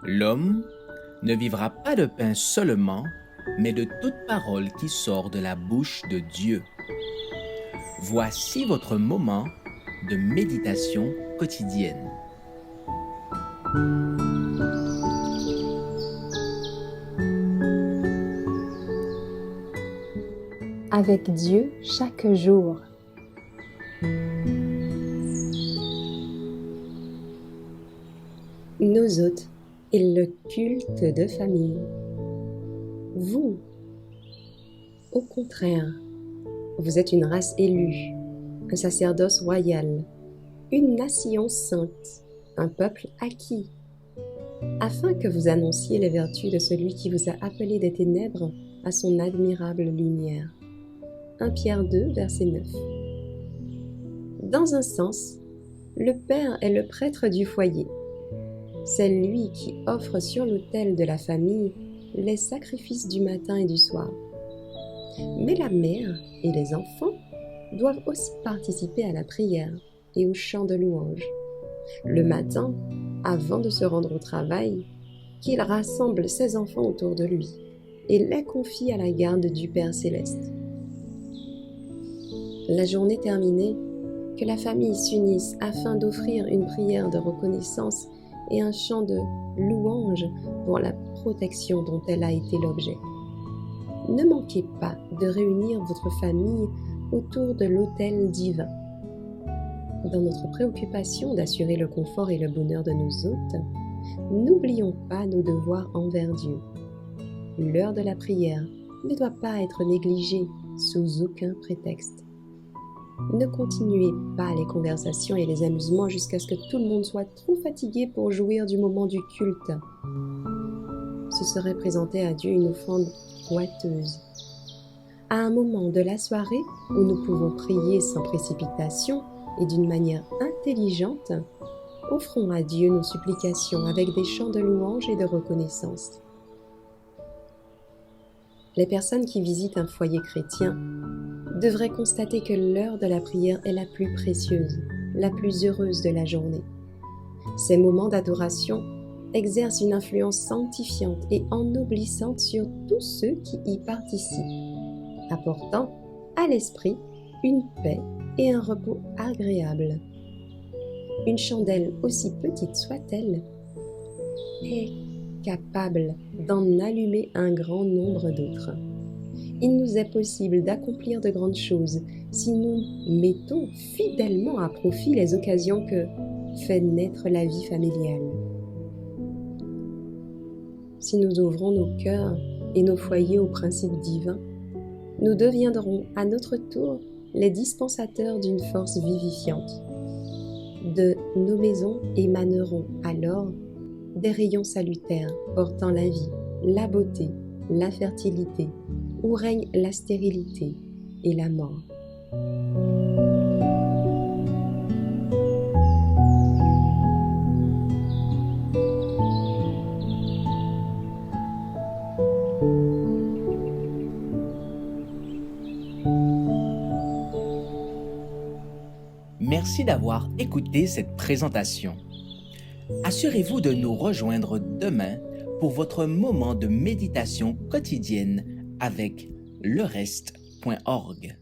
L'homme ne vivra pas de pain seulement, mais de toute parole qui sort de la bouche de Dieu. Voici votre moment de méditation quotidienne. Avec Dieu chaque jour. Nos hôtes et le culte de famille. Vous, au contraire, vous êtes une race élue, un sacerdoce royal, une nation sainte, un peuple acquis, afin que vous annonciez les vertus de celui qui vous a appelé des ténèbres à son admirable lumière. 1 Pierre 2, verset 9. Dans un sens, le Père est le prêtre du foyer. C'est lui qui offre sur l'autel de la famille les sacrifices du matin et du soir. Mais la mère et les enfants doivent aussi participer à la prière et au chant de louange. Le matin, avant de se rendre au travail, qu'il rassemble ses enfants autour de lui et les confie à la garde du Père céleste. La journée terminée, que la famille s'unisse afin d'offrir une prière de reconnaissance et un chant de louange pour la protection dont elle a été l'objet. Ne manquez pas de réunir votre famille autour de l'autel divin. Dans notre préoccupation d'assurer le confort et le bonheur de nos hôtes, n'oublions pas nos devoirs envers Dieu. L'heure de la prière ne doit pas être négligée sous aucun prétexte. Ne continuez pas les conversations et les amusements jusqu'à ce que tout le monde soit trop fatigué pour jouir du moment du culte. Ce serait présenter à Dieu une offrande boiteuse. À un moment de la soirée où nous pouvons prier sans précipitation et d'une manière intelligente, offrons à Dieu nos supplications avec des chants de louange et de reconnaissance. Les personnes qui visitent un foyer chrétien devraient constater que l'heure de la prière est la plus précieuse, la plus heureuse de la journée. Ces moments d'adoration exercent une influence sanctifiante et ennoblissante sur tous ceux qui y participent, apportant à l'esprit une paix et un repos agréable. Une chandelle, aussi petite soit-elle, est capable d'en allumer un grand nombre d'autres. Il nous est possible d'accomplir de grandes choses si nous mettons fidèlement à profit les occasions que fait naître la vie familiale. Si nous ouvrons nos cœurs et nos foyers aux principes divins, nous deviendrons à notre tour les dispensateurs d'une force vivifiante. De nos maisons émaneront alors des rayons salutaires portant la vie, la beauté, la fertilité, où règne la stérilité et la mort. Merci d'avoir écouté cette présentation. Assurez-vous de nous rejoindre demain pour votre moment de méditation quotidienne avec lereste.org.